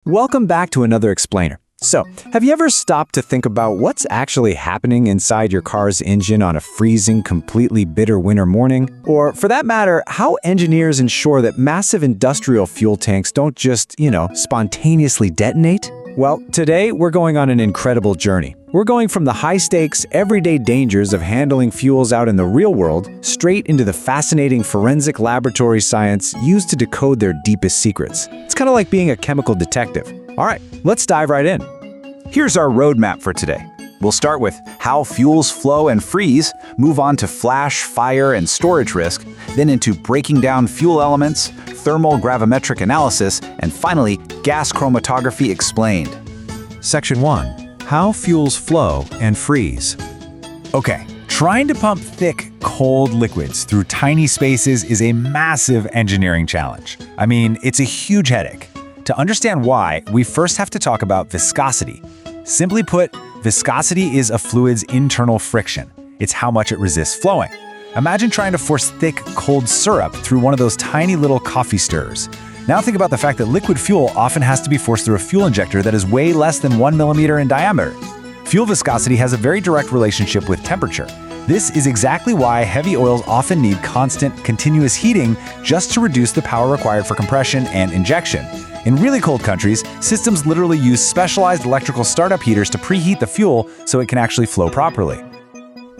Welcome back to another explainer. So, have you ever stopped to think about what's actually happening inside your car's engine on a freezing, completely bitter winter morning? Or, for that matter, how engineers ensure that massive industrial fuel tanks don't just, spontaneously detonate? Well, today we're going on an incredible journey. We're going from the high-stakes, everyday dangers of handling fuels out in the real world straight into the fascinating forensic laboratory science used to decode their deepest secrets. It's kind of like being a chemical detective. All right, let's dive right in. Here's our roadmap for today. We'll start with how fuels flow and freeze, move on to flash, fire, and storage risk, then into breaking down fuel elements, thermal gravimetric analysis, and finally, gas chromatography explained. Section 1. How fuels flow and freeze. Okay, trying to pump thick, cold liquids through tiny spaces is a massive engineering challenge. I mean, it's a huge headache. To understand why, we first have to talk about viscosity. Simply put, viscosity is a fluid's internal friction. It's how much it resists flowing. Imagine trying to force thick, cold syrup through one of those tiny little coffee stirrers. Now think about the fact that liquid fuel often has to be forced through a fuel injector that is way less than 1 millimeter in diameter. Fuel viscosity has a very direct relationship with temperature. This is exactly why heavy oils often need constant, continuous heating just to reduce the power required for compression and injection. In really cold countries, systems literally use specialized electrical startup heaters to preheat the fuel so it can actually flow properly.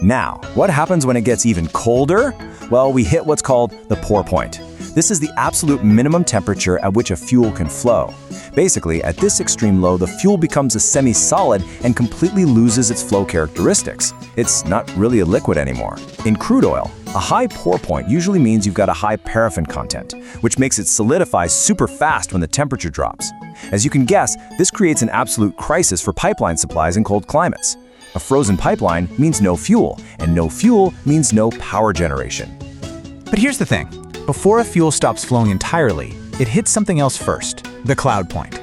Now, what happens when it gets even colder? Well, we hit what's called the pour point. This is the absolute minimum temperature at which a fuel can flow. Basically, at this extreme low, the fuel becomes a semi-solid and completely loses its flow characteristics. It's not really a liquid anymore. In crude oil, a high pour point usually means you've got a high paraffin content, which makes it solidify super fast when the temperature drops. As you can guess, this creates an absolute crisis for pipeline supplies in cold climates. A frozen pipeline means no fuel, and no fuel means no power generation. But here's the thing. Before a fuel stops flowing entirely, it hits something else first, the cloud point.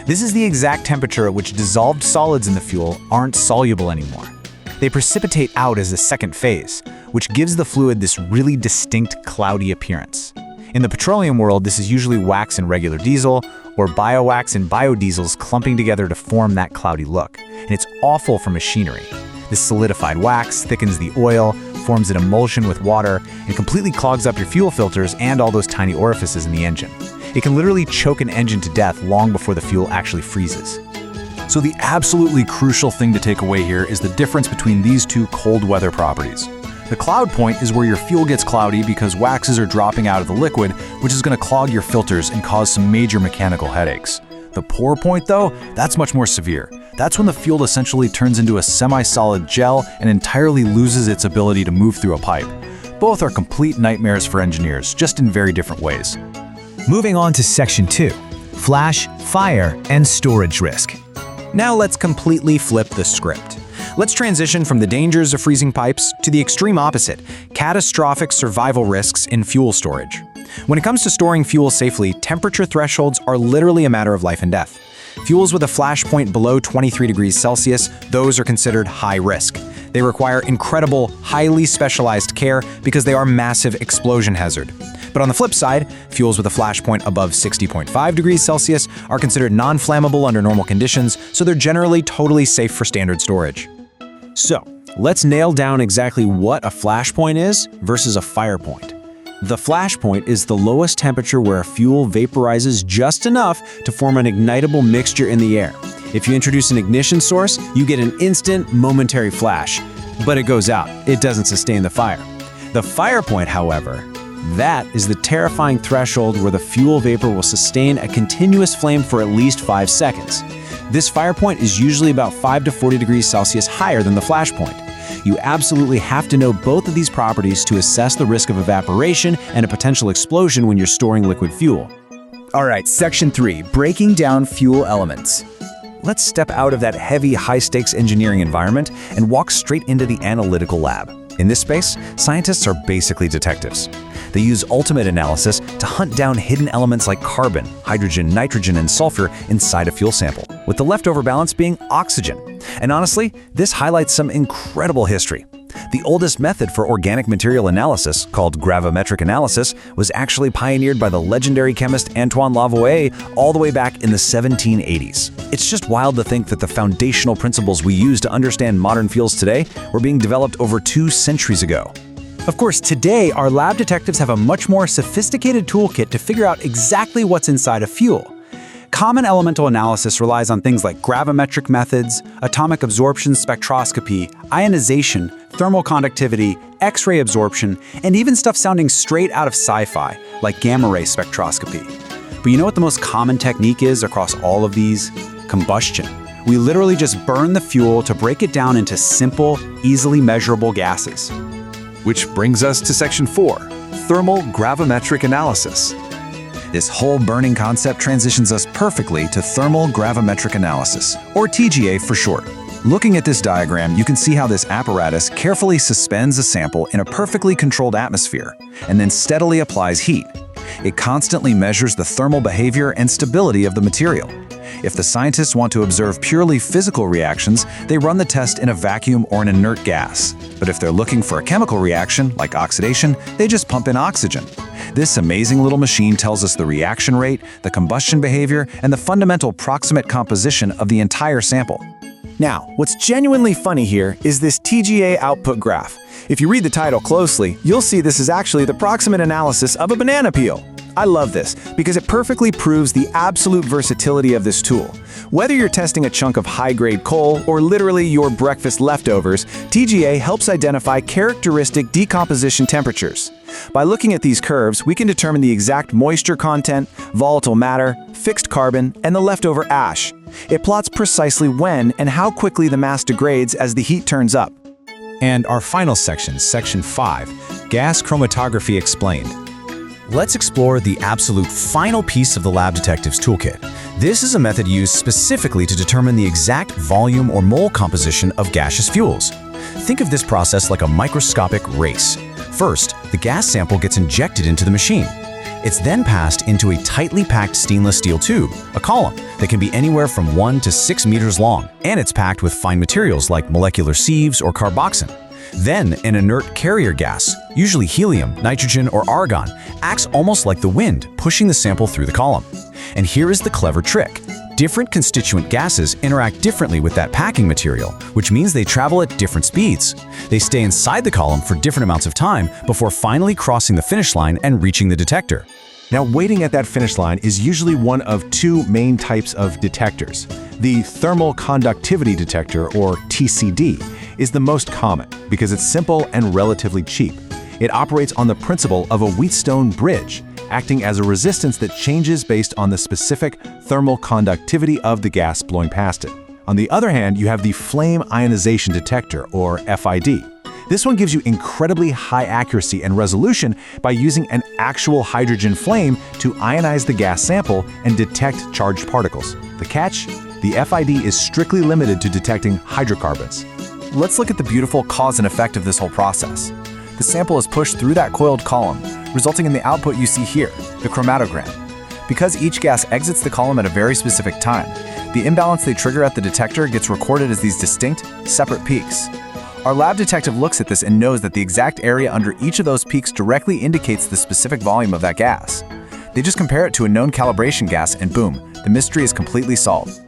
This is the exact temperature at which dissolved solids in the fuel aren't soluble anymore. They precipitate out as a second phase, which gives the fluid this really distinct cloudy appearance. In the petroleum world, this is usually wax in regular diesel, or biowax and biodiesels clumping together to form that cloudy look. And it's awful for machinery. This solidified wax thickens the oil, forms an emulsion with water, and completely clogs up your fuel filters and all those tiny orifices in the engine. It can literally choke an engine to death long before the fuel actually freezes. So the absolutely crucial thing to take away here is the difference between these two cold weather properties. The cloud point is where your fuel gets cloudy because waxes are dropping out of the liquid, which is going to clog your filters and cause some major mechanical headaches. The pour point, though, that's much more severe. That's when the fuel essentially turns into a semi-solid gel and entirely loses its ability to move through a pipe. Both are complete nightmares for engineers, just in very different ways. Moving on to Section 2, flash, fire, and storage risk. Now let's completely flip the script. Let's transition from the dangers of freezing pipes to the extreme opposite, catastrophic survival risks in fuel storage. When it comes to storing fuel safely, temperature thresholds are literally a matter of life and death. Fuels with a flash point below 23 degrees Celsius, those are considered high risk. They require incredible, highly specialized care because they are massive explosion hazard. But on the flip side, fuels with a flash point above 60.5 degrees Celsius are considered non-flammable under normal conditions, so they're generally totally safe for standard storage. So, let's nail down exactly what a flash point is versus a fire point. The flash point is the lowest temperature where a fuel vaporizes just enough to form an ignitable mixture in the air. If you introduce an ignition source, you get an instant, momentary flash, but it goes out. It doesn't sustain the fire. The fire point, however, that is the terrifying threshold where the fuel vapor will sustain a continuous flame for at least 5 seconds. This fire point is usually about 5 to 40 degrees Celsius higher than the flash point. You absolutely have to know both of these properties to assess the risk of evaporation and a potential explosion when you're storing liquid fuel. All right, Section 3, breaking down fuel elements. Let's step out of that heavy, high-stakes engineering environment and walk straight into the analytical lab. In this space, scientists are basically detectives. They use ultimate analysis to hunt down hidden elements like carbon, hydrogen, nitrogen, and sulfur inside a fuel sample, with the leftover balance being oxygen. And honestly, this highlights some incredible history. The oldest method for organic material analysis, called gravimetric analysis, was actually pioneered by the legendary chemist Antoine Lavoisier all the way back in the 1780s. It's just wild to think that the foundational principles we use to understand modern fuels today were being developed over 2 centuries ago. Of course, today, our lab detectives have a much more sophisticated toolkit to figure out exactly what's inside a fuel. Common elemental analysis relies on things like gravimetric methods, atomic absorption spectroscopy, ionization, thermal conductivity, X-ray absorption, and even stuff sounding straight out of sci-fi, like gamma-ray spectroscopy. But you know what the most common technique is across all of these? Combustion. We literally just burn the fuel to break it down into simple, easily measurable gases. Which brings us to Section 4, Thermal Gravimetric Analysis. This whole burning concept transitions us perfectly to thermal gravimetric analysis, or TGA for short. Looking at this diagram, you can see how this apparatus carefully suspends a sample in a perfectly controlled atmosphere, and then steadily applies heat. It constantly measures the thermal behavior and stability of the material. If the scientists want to observe purely physical reactions, they run the test in a vacuum or an inert gas. But if they're looking for a chemical reaction, like oxidation, they just pump in oxygen. This amazing little machine tells us the reaction rate, the combustion behavior, and the fundamental proximate composition of the entire sample. Now, what's genuinely funny here is this TGA output graph. If you read the title closely, you'll see this is actually the proximate analysis of a banana peel. I love this because it perfectly proves the absolute versatility of this tool. Whether you're testing a chunk of high-grade coal or literally your breakfast leftovers, TGA helps identify characteristic decomposition temperatures. By looking at these curves, we can determine the exact moisture content, volatile matter, fixed carbon, and the leftover ash. It plots precisely when and how quickly the mass degrades as the heat turns up. And our final section, Section 5, Gas Chromatography Explained. Let's explore the absolute final piece of the lab detective's toolkit. This is a method used specifically to determine the exact volume or mole composition of gaseous fuels. Think of this process like a microscopic race. First, the gas sample gets injected into the machine. It's then passed into a tightly packed stainless steel tube, a column that can be anywhere from 1 to 6 meters long, and it's packed with fine materials like molecular sieves or carboxyl. Then, an inert carrier gas, usually helium, nitrogen, or argon, acts almost like the wind, pushing the sample through the column. And here is the clever trick. Different constituent gases interact differently with that packing material, which means they travel at different speeds. They stay inside the column for different amounts of time before finally crossing the finish line and reaching the detector. Now, waiting at that finish line is usually one of 2 main types of detectors. The thermal conductivity detector, or TCD, is the most common because it's simple and relatively cheap. It operates on the principle of a Wheatstone bridge, acting as a resistance that changes based on the specific thermal conductivity of the gas blowing past it. On the other hand, you have the flame ionization detector, or FID. This one gives you incredibly high accuracy and resolution by using an actual hydrogen flame to ionize the gas sample and detect charged particles. The catch? The FID is strictly limited to detecting hydrocarbons. Let's look at the beautiful cause and effect of this whole process. The sample is pushed through that coiled column, resulting in the output you see here, the chromatogram. Because each gas exits the column at a very specific time, the imbalance they trigger at the detector gets recorded as these distinct, separate peaks. Our lab detective looks at this and knows that the exact area under each of those peaks directly indicates the specific volume of that gas. They just compare it to a known calibration gas and boom, the mystery is completely solved.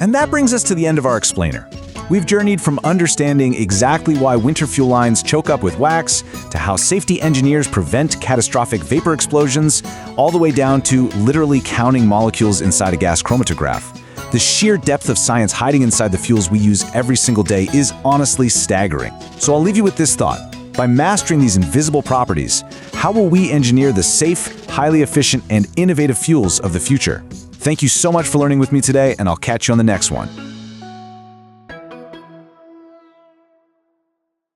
And that brings us to the end of our explainer. We've journeyed from understanding exactly why winter fuel lines choke up with wax, to how safety engineers prevent catastrophic vapor explosions, all the way down to literally counting molecules inside a gas chromatograph. The sheer depth of science hiding inside the fuels we use every single day is honestly staggering. So I'll leave you with this thought. By mastering these invisible properties, how will we engineer the safe, highly efficient, and innovative fuels of the future? Thank you so much for learning with me today, and I'll catch you on the next one.